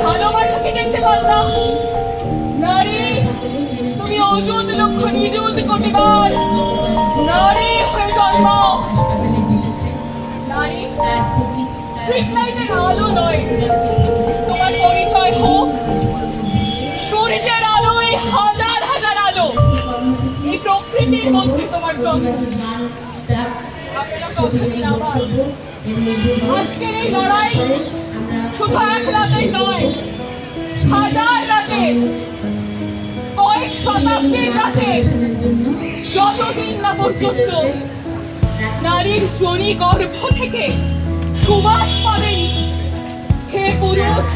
ভালোবাসাকে দেখতে পাল্টা নারী, তুমি অযুত লক্ষ নিযুত কোটিবার নারী হয়ে জন্মাও। নারী স্ট্রিট লাইটের আলো নয়, তোমার পরিচয় হোক সূর্যের আলোয়, হাজার হাজার আলো। এই প্রকৃতির মধ্যে তোমার জন্ম। আজকের এই লড়াই শুধু এক রাতেই নয়, হাজার রাতে, কয়েক শতাব্দীর রাতে, যতদিন না পর্যন্ত নারীর যোনি গর্ভ থেকে সুবাস পাবেনি। হে পুরুষ,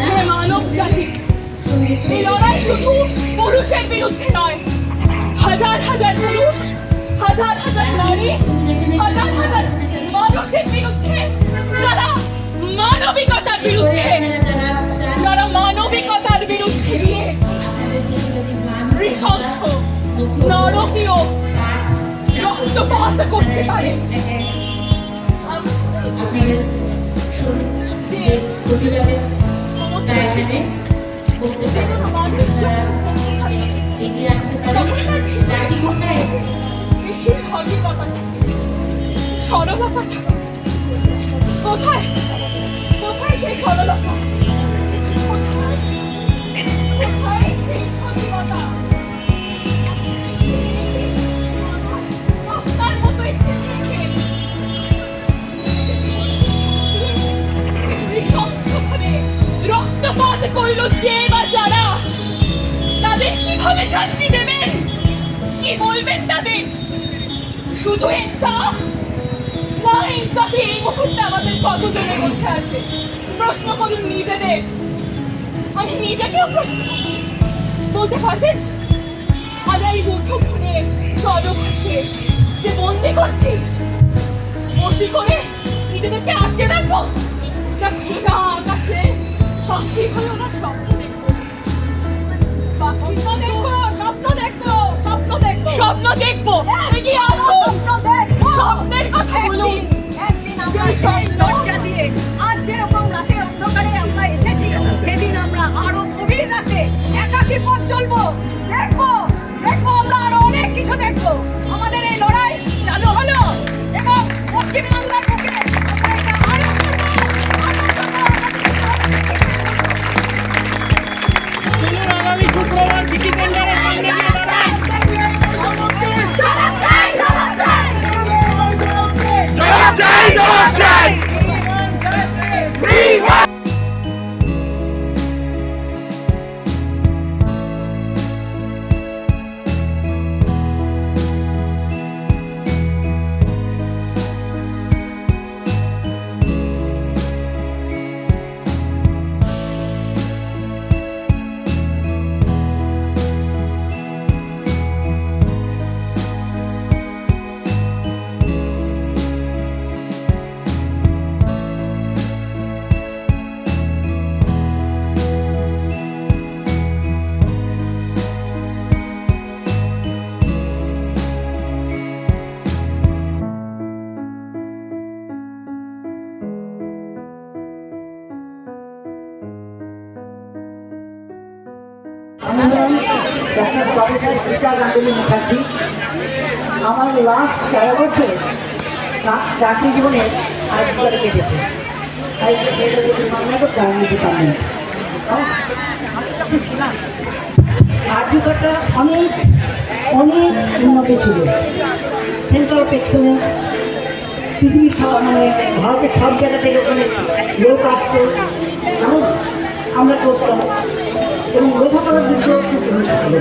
হে মানব জাতি, এই লড়াই শুধু পুরুষের বিরুদ্ধে নয়, হাজার হাজার পুরুষ, হাজার হাজার নারী, হাজার হাজার মানুষের বিরুদ্ধে, যারা মানবিকতার বিরুদ্ধে, যারা মানবিকতার বিরুদ্ধে দিয়ে নৃশংস নরকীয় রক্তপাত করতে পারে। সরলতা কোথায়, কোথায় সেই সরলতা, কোথায় সেই সরলতা? আপনার মতো একটি নৃশংসভাবে রক্তপাত করল যে বা যারা, তাদের কিভাবে শাস্তি দেবেন, কি বলবেন তাদের? শুধু ইনসাফ না, ইনসাফি এই মুহূর্তে আমাদের কতজনের মধ্যে আছে? প্রশ্ন করুন নিজেদের। আমি নিজেকেও প্রশ্ন করছি। বলতে পারবেন আমরা এই মুঠোফোনে সর্বভাষে যে বন্দি করছি, বন্দি করে নিজেদেরকে আটকে রাখবো, না সোজা আকাশে সাক্ষী হয়ে ওনার স্বপ্ন দেখবো? স্বপ্ন দেখবো, স্বপ্ন দেখবো, স্বপ্ন দেখবো। এগিয়ে আসো, স্বপ্নের কথা বলুন। একদিন আমরা সেই লজ্জা দিয়ে আজ যেরকম রাতের অন্ধকারে আমরা এসেছি, সেদিন আমরা আরো গভীর রাতে একাকী পথ চলবো। দেখবো দেখবো আমরা আরো অনেক কিছু দেখবো। আমাদের এই লড়াই চালু হলো এবং পশ্চিমবাংলার বুকে আমরা এটা আরো আগামী শুক্রবার সিটি সেন্টারের সামনে গিয়ে দাঁড়ান। আমার লাস্ট 13 বছর চাকরি জীবনে আরেকবার কেটেছে। আর্থিকতা অনেক অনেক উন্নতি ছিল। সেন্টার অফ এক্সেলেন্স, পৃথিবীর সব মানে ভারতের সব জায়গা থেকে ওখানে লোক আসতো, আমরা করতাম এবং লেখাপড়ার দিক দিয়ে খুব উন্নত ছিল।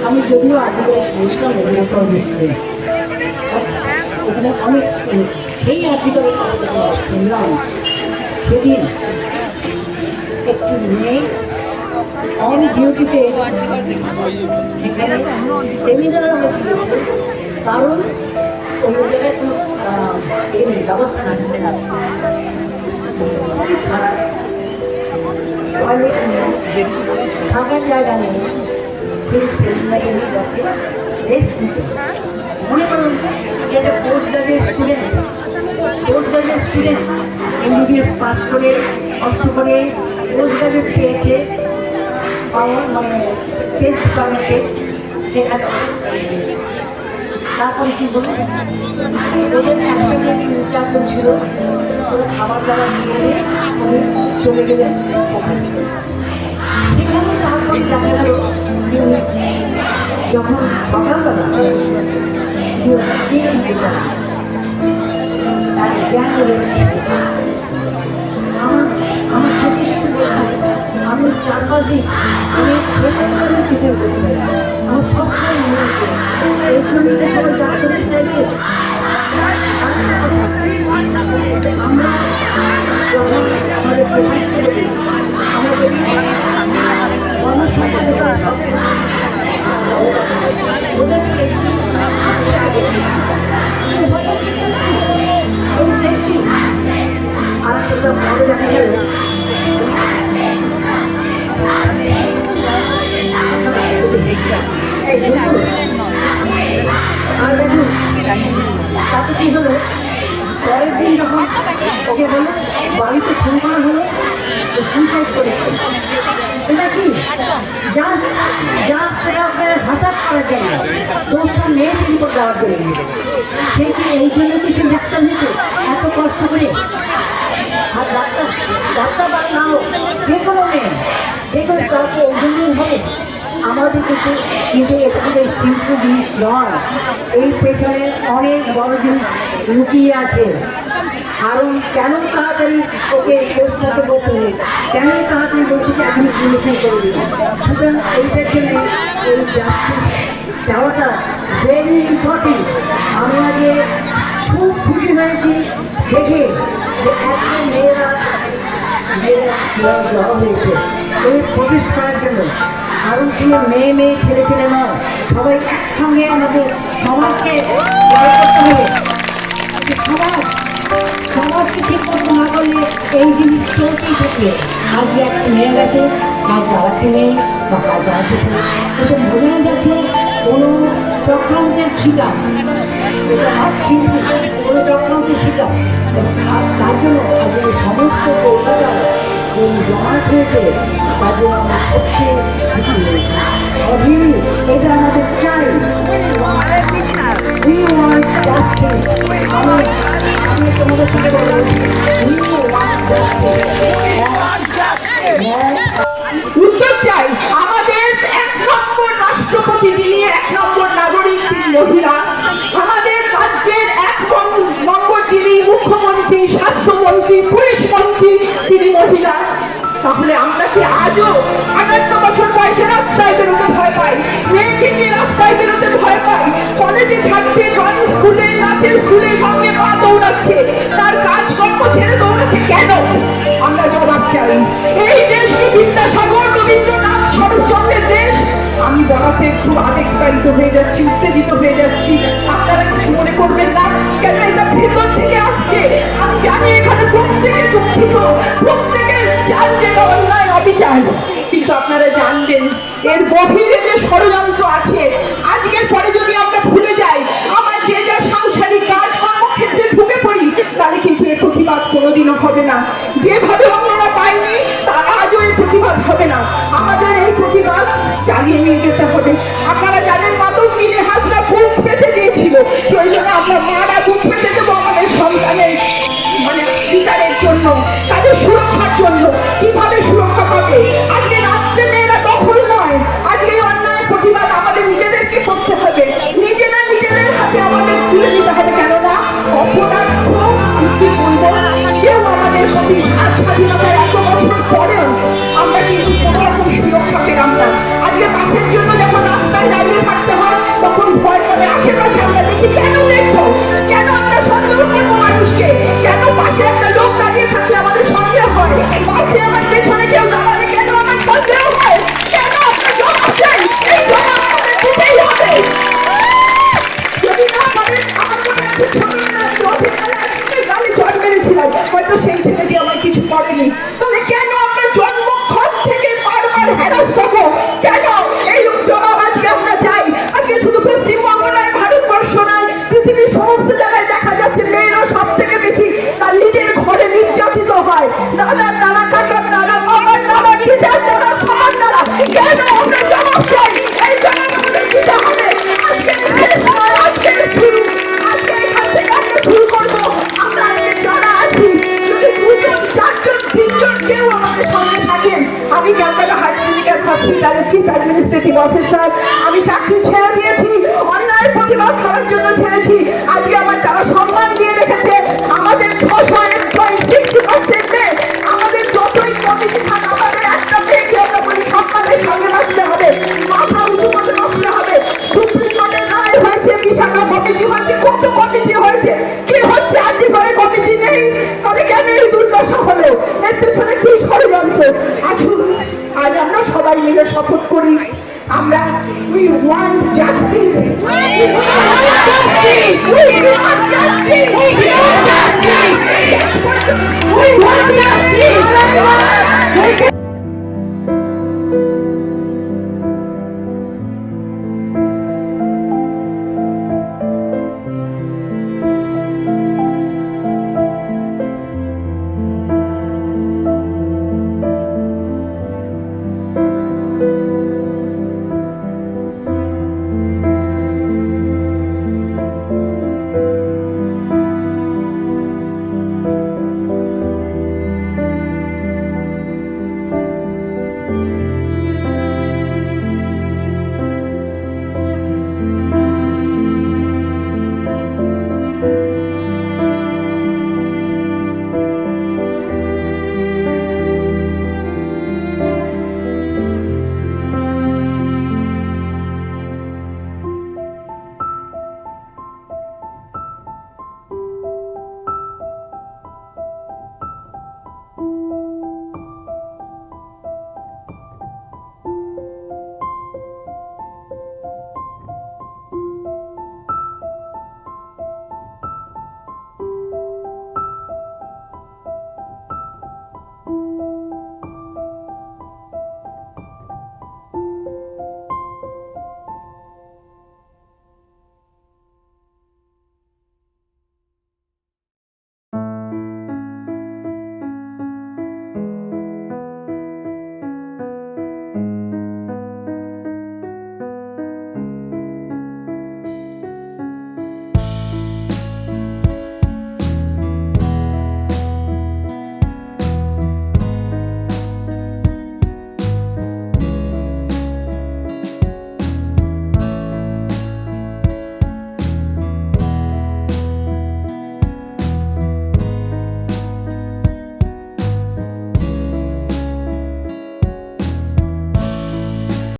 আমি যদিও আজকে বলতাম ওখানে অনেক সেই আর্থিকতার শুনলাম। সেদিন একটি মেয়ে আমি ডিউটিতে সেখানে সেমিনার হয়েছিল, কারণ ওই জায়গায় কোনো ব্যবস্থা আসতো খুবই খারাপ। টয়লেট নেই, থাকার জায়গা নেই, সেই সেলটাকে নিয়ে যাচ্ছে রেস্ট নিতে। মনে করুন যে একটা post graduate student MBBS pass করে কষ্ট করে পোস্ট গ্রাজুয়েট পেয়েছে, পাওয়ার মানে টেস্ট ডিপার্টমেন্টে, সেখানে তারপরে কী বলবো, ওদের একসঙ্গে চারজন ছিল, ওরা খাবার দাবার নিয়ে এলে ওদের চলে গেলেন ওখানে। সেখানে তারপর দেখা গেল যখন সকালবেলা ছিল আমার সাথে সাথে বলছি আমি 4-5 দিন আমি কিছু করতে পারি, আমার সবসময় মনে হচ্ছে এই জমিতে সবাই যা করতে চাইছে। আমরা যখন আমাদের আমরা যদি আর সেটা পরে দেখা গেল আর দেখুন তাতে কি হলো, পরের দিন যখন ওকে বললো বাড়িতে ফোন করা হলো সুইসাইড করেছে। এটা কি হঠাৎ করার জন্য দোষটা মেয়েটির উপর দেওয়ার জন্য সে কি এই জন্য কি সে ডাক্তার হয়েছে এত কষ্ট করে? আর ডাক্তার বা না হোক যে কোনো মেয়ে যে কোনো কাউকে এই জন্যই হবে। আমাদের কিন্তু এটা কিন্তু সিম্পল জিনিস নয়, এই পেছনে অনেক বড় জিনিস লুকিয়ে আছে। কারণ কেন তাড়াতাড়ি ওকে পোস্টমার্টে করতে হবে, কেন তাড়াতাড়ি বলছি যে এখন ইনভেস্টিগেশন করে দিই। সুতরাং এইটার জন্য এই জাস্টিস যাওয়াটা ভেরি ইম্পর্টেন্ট। আমি আগে খুব খুশি হয়েছি দেখে যে একজন মেয়েরা জড়ো হয়েছে এই প্রতিষ্ঠা করার জন্য। কারণ শুধু মেয়ে ছেলে নয়, সবাই একসঙ্গে আমাদের সমাজকে করতে হবে। সমাজকে ঠিক মতো না করলে এই জিনিস চলতেই থাকে। আজকে একটা মেয়ে গেছে, কাজ জ্বালাতে নেই বা কাজ জ্বালাতে এটা বোঝা যাচ্ছে কোনো চক্রান্তের শিকার, এটা শিল্পী কোনো চক্রান্তের শিকার। আর তার জন্য আজকে সমস্ত কলকাতা জমাট হয়েছে, তার জন্য আমরা সবচেয়ে খুশি হয়েছি। এটা আমাদের চাই, we want justice. আমি তোমাদের সাথে বলবো we want justice. উত্তর চাই। আমাদের 1 নম্বর রাষ্ট্রপতি যিনি, 1 নম্বর নাগরিক যিনি মহিলা, আমাদের রাজ্যের 1 নম্বর যিনি মুখ্যমন্ত্রী, স্বাস্থ্যমন্ত্রী, পুলিশ মন্ত্রী তিনি মহিলা। তাহলে আমরা কি আজও 58 বছর বয়সে রাস্তায় বেরোতে ভয় পাই, মেয়েকে নিয়ে রাস্তায় বেরোতে ভয় পাই, কলেজে ছাড়ছে, ড্রয়িং স্কুলে, নাচের স্কুলে সঙ্গে পা দৌড়াচ্ছে, তার কাজকর্ম ছেড়ে দৌড়াচ্ছে কেন? আমরা জবাব চাই। এই দেশকে বিদ্যাসাগর, রবীন্দ্রনাথ, শরৎচন্দ্রের দেশ। আমি বলাতে খুব আবেগতাড়িত হয়ে যাচ্ছি, উত্তেজিত হয়ে যাচ্ছি, আপনারা কিছু মনে করবেন না, কেন এটা ভেতর থেকে আসছে। আমি জানি এখানে প্রত্যেকে দুঃখিত, প্রত্যেকে জানছে অন্যায় অবিচার, কিন্তু আপনারা জানবেন এর গভীরে যে ষড়যন্ত্র আছে। আজকের পরে যদি আমরা ভুলে যাই, আমার যে যা সাংসারিক কাজ কর্মক্ষেত্রে ঢুকে পড়ি, তাহলে কিন্তু এর প্রতিবাদ কোনোদিনও হবে না। যেভাবে অন্যরা পায়নি তারা আজও এর প্রতিবাদ হবে না। আমাদের এই প্রতিবাদ চালিয়ে নিয়ে যেতে হবে। আপনারা জানেন মাদক কিনে হাজরা বুক পেতে দিয়েছিল, সেই জন্য আমরা মারা বুক পেতে দেবো আমাদের সন্তানের বিচারের জন্য, তাদের সুরক্ষার জন্য। কিভাবে সুরক্ষা পাবে? আজকে রাত্রে মেয়েরা দখল নয়, আজকে অন্যায়ের প্রতিবাদ আমাদের নিজেদেরকে করতে হবে, নিজেদের হাতে আমাদের তুলে দিতে হবে। কেননা অপরাধ কি বলবো, কেউ আমাদের প্রতি স্বাধীনতার 100 বছর পরেও আমরা কিন্তু কোনো রকম সুরক্ষা পেলাম না। আজকে বাসের জন্য যখন রাস্তায় দাঁড়িয়ে থাকতে হয় তখন ভয় করে। আশেপাশে আমরা দেখি, কেন দেখবো, কেন আমরা সন্দেহ করবো মানুষকে, কেন পাশে একটা লোক দাঁড়িয়ে থাকছে আমাদের সন্দেহ হয়, পাশে আমার পেছনে কেউ দাঁড়ালে কেন আমার সন্দেহ হয়, কেন আমরা জবাব চাই। এই জবাব আমাদের দিতেই হবে। যদি না আমাদের আমার মনে আছে ছোটবেলায় আমি জল মেরেছিলাম, হয়তো সেই ছেলেটি আমার কিছু করেনি, তাহলে কেন আমরা জন্মক্ষণ থেকে বারবার হেরাস হবো? কেন এই জবাব আজকে আমরা চাই। আজকে শুধু পশ্চিমবঙ্গ নয়, ভারতবর্ষ নয়, পৃথিবীর সমস্ত জায়গায় দেখা যাচ্ছে মেয়েরা সব থেকে বেশি তার নিজের ঘরে নির্যাতিত হয়। দাদার দ্বারা, কাকার দ্বারা, বাবার দ্বারা, টিচার দ্বারা, সবার দ্বারা। কেন আমরা জবাব চাই? এই জবাব আমাদের দিতে হবে। আজকে শেষ নয়, আজকে শুরু। আজকে এখান থেকে আমরা শুরু করবো। আমরা আজকে যারা আছি, যদি 2 জন, 4 জন, 3 জন কেউ আমাদের সঙ্গে থাকেন। আমি ক্যালকাটা হার্ট ক্লিনিক্যাল হসপিটালের চিফ অ্যাডমিনিস্ট্রেটিভ অফিসার। আমি চাকরি ছেড়ে দিয়েছি, অন্যায়ের প্রতিবাদ করার জন্য ছেড়েছি। আজকে আমার তারা সম্মান দিয়ে রেখেছে। আমাদের 60% আমাদের যতই কমিটি থাকে, আমাদের একটা মেয়েকে আমরা বলি সম্মানের সঙ্গে বাঁচতে হবে, মাথা উঁচু করে বাঁচতে হবে। সুপ্রিম কোর্টের রায় হয়েছে, বিশাখা কমিটি হয়েছে, কত কমিটি হয়েছে, কি হচ্ছে? আজকে করে কমিটি নেই, তাহলে কেন এই দুর্দশা হলো? এর পেছনে কি ষড়যন্ত্র? আসুন আজ আমরা সবাই মিলে শপথ করি, আমরা we want justice. We want justice. We want justice. We want justice.